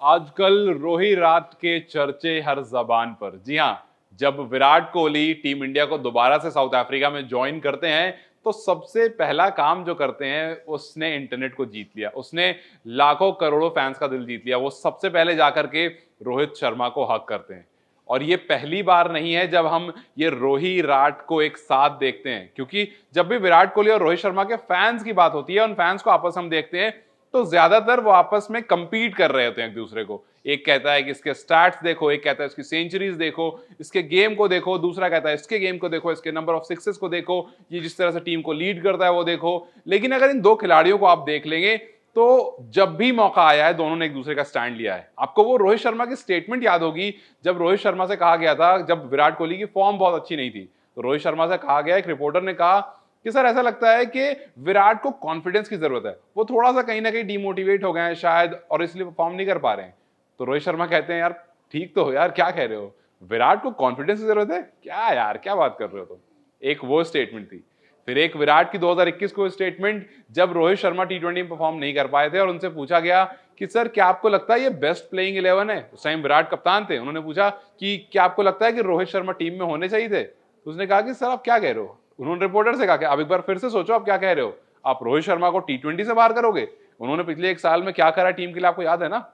आजकल रोहित रात के चर्चे हर जबान पर। जी हाँ, जब विराट कोहली टीम इंडिया को दोबारा से साउथ अफ्रीका में ज्वाइन करते हैं तो सबसे पहला काम जो करते हैं उसने इंटरनेट को जीत लिया। उसने लाखों करोड़ों फैंस का दिल जीत लिया। वो सबसे पहले जाकर के रोहित शर्मा को हक करते हैं। और ये पहली बार नहीं है जब हम ये रोहित राट को एक साथ देखते हैं, क्योंकि जब भी विराट कोहली और रोहित शर्मा के फैंस की बात होती है, उन फैंस को आपस में हम देखते हैं तो ज्यादातर वो आपस में कंपीट कर रहे होते हैं एक दूसरे को। एक कहता है कि इसके स्टैट्स देखो, एक कहता है इसकी सेंचुरीज देखो, इसके गेम को देखो, दूसरा कहता है इसके गेम को देखो, इसके नंबर ऑफ सिक्सेस को देखो, ये जिस तरह से टीम को लीड करता है वो देखो। लेकिन अगर इन दो खिलाड़ियों को आप देख लेंगे तो जब भी मौका आया है दोनों ने एक दूसरे का स्टैंड लिया है। आपको वो रोहित शर्मा की स्टेटमेंट याद होगी जब रोहित शर्मा से कहा गया था, जब विराट कोहली की फॉर्म बहुत अच्छी नहीं थी, तो रोहित शर्मा से कहा गया, एक रिपोर्टर ने कहा कि सर ऐसा लगता है कि विराट को कॉन्फिडेंस की जरूरत है, वो थोड़ा सा कहीं ना कहीं डिमोटिवेट हो गए हैं शायद और इसलिए परफॉर्म नहीं कर पा रहे हैं। तो रोहित शर्मा कहते हैं यार ठीक तो हो यार, क्या कह रहे हो, विराट को कॉन्फिडेंस की जरूरत है क्या यार, क्या बात कर रहे हो तुम। एक वो स्टेटमेंट थी। फिर एक विराट की 2021 को स्टेटमेंट जब रोहित शर्मा टी20 में परफॉर्म नहीं कर पाए थे और उनसे पूछा गया कि सर क्या आपको लगता है ये बेस्ट प्लेइंग 11 है। उस टाइम विराट कप्तान थे। उन्होंने पूछा कि क्या आपको लगता है कि रोहित शर्मा टीम में होने चाहिए थे, तो उसने कहा कि सर आप क्या कह रहे हो। उन्होंने रिपोर्टर से कहा कि आप एक बार फिर से सोचो, आप क्या कह रहे हो, आप रोहित शर्मा को टी20 से बाहर करोगे। उन्होंने पिछले एक साल में क्या करा टीम के लिए आपको याद है ना।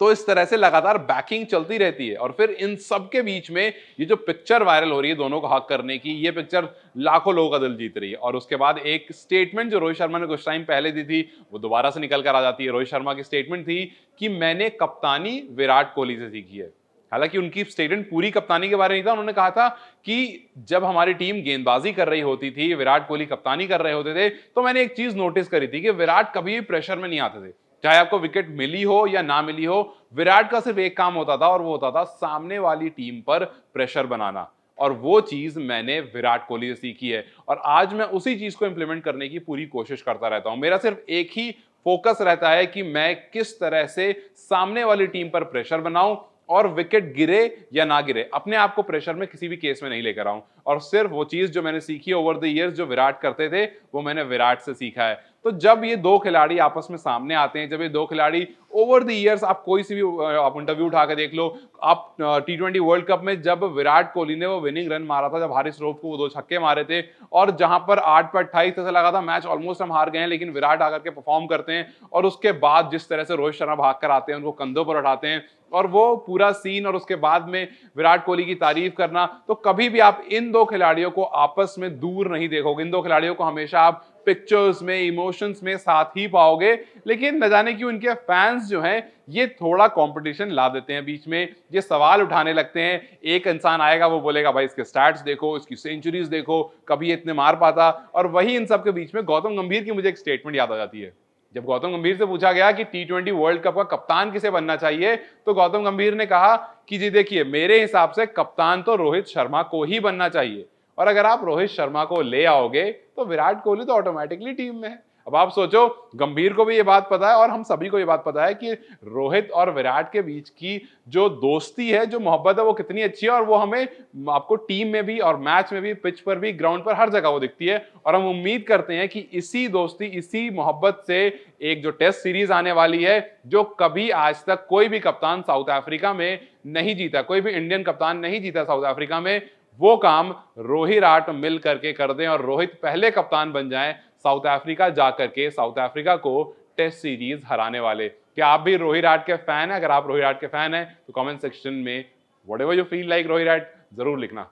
तो इस तरह से लगातार बैकिंग चलती रहती है और फिर इन सब के बीच में ये जो पिक्चर वायरल हो रही है दोनों को हक करने की, ये पिक्चर लाखों लोगों का दिल जीत रही है। और उसके बाद एक स्टेटमेंट जो रोहित शर्मा ने कुछ टाइम पहले दी थी वो दोबारा से निकल कर आ जाती है। रोहित शर्मा की स्टेटमेंट थी कि मैंने कप्तानी विराट कोहली से सीखी है। हालांकि उनकी स्टेटमेंट पूरी कप्तानी के बारे में नहीं था। उन्होंने कहा था कि जब हमारी टीम गेंदबाजी कर रही होती थी, विराट कोहली कप्तानी कर रहे होते थे, तो मैंने एक चीज नोटिस करी थी कि विराट कभी भी प्रेशर में नहीं आते थे। चाहे आपको विकेट मिली हो या ना मिली हो, विराट का सिर्फ एक काम होता था और वो होता था सामने वाली टीम पर प्रेशर बनाना। और वो चीज मैंने विराट कोहली से सीखी है और आज मैं उसी चीज को इंप्लीमेंट करने की पूरी कोशिश करता रहता हूं। मेरा सिर्फ एक ही फोकस रहता है कि मैं किस तरह से सामने वाली टीम पर प्रेशर बनाऊं और विकेट गिरे या ना गिरे, अपने आप को प्रेशर में किसी भी केस में नहीं लेकर आऊं। और सिर्फ वो चीज जो मैंने सीखी ओवर द इयर्स, जो विराट करते थे, वो मैंने विराट से सीखा है। तो जब ये दो खिलाड़ी आपस में सामने आते हैं, जब ये दो खिलाड़ी ओवर द इयर्स, आप कोई सी भी आप इंटरव्यू उठा के देख लो, आप टी20 वर्ल्ड कप में जब विराट कोहली ने वो विनिंग रन मारा था, जब हारिस रऊफ को वो दो छक्के मारे थे और जहां पर 8 पर 28 ऐसा लगा था मैच ऑलमोस्ट हम हार गए हैं, लेकिन विराट आकर के परफॉर्म करते हैं और उसके बाद जिस तरह से रोहित शर्मा भाग कर आते हैं, उनको कंधों पर उठाते हैं और वो पूरा सीन और उसके बाद में विराट कोहली की तारीफ करना, तो कभी भी आप इन दो खिलाड़ियों को आपस में दूर नहीं देखोगे। इन दो खिलाड़ियों को हमेशा आप पिक्चर्स में, इमोशंस में साथ ही पाओगे। लेकिन न जाने क्यों इनके फैंस जो हैं ये थोड़ा कंपटीशन ला देते हैं बीच में, ये सवाल उठाने लगते हैं। एक इंसान आएगा वो बोलेगा भाई इसके स्टैट्स देखो, इसकी सेंचुरीज देखो, कभी इतने मार पाता। और वही इन सब के बीच में गौतम गंभीर की मुझे एक स्टेटमेंट याद आ जाती है। जब गौतम गंभीर से पूछा गया कि टी20 वर्ल्ड कप का कप्तान किसे बनना चाहिए, तो गौतम गंभीर ने कहा कि जी देखिए मेरे हिसाब से कप्तान तो रोहित शर्मा को ही बनना चाहिए और अगर आप रोहित शर्मा को ले आओगे तो विराट कोहली तो ऑटोमेटिकली टीम में है। अब आप सोचो, गंभीर को भी ये बात पता है और हम सभी को ये बात पता है कि रोहित और विराट के बीच की जो दोस्ती है, जो मोहब्बत है, वो कितनी अच्छी है और वो हमें आपको टीम में भी और मैच में भी, पिच पर भी, ग्राउंड पर, हर जगह वो दिखती है। और हम उम्मीद करते हैं कि इसी दोस्ती, इसी मोहब्बत से एक जो टेस्ट सीरीज आने वाली है, जो कभी आज तक कोई भी कप्तान साउथ अफ्रीका में नहीं जीता, कोई भी इंडियन कप्तान नहीं जीता साउथ अफ्रीका में, वो काम रोहित राट मिल करके कर दें और रोहित पहले कप्तान बन जाएं साउथ अफ्रीका जाकर के, साउथ अफ्रीका को टेस्ट सीरीज हराने वाले। क्या आप भी रोहित राट के फैन हैं? अगर आप रोहित राट के फैन हैं तो कमेंट सेक्शन में whatever you feel like Rohit rot जरूर लिखना।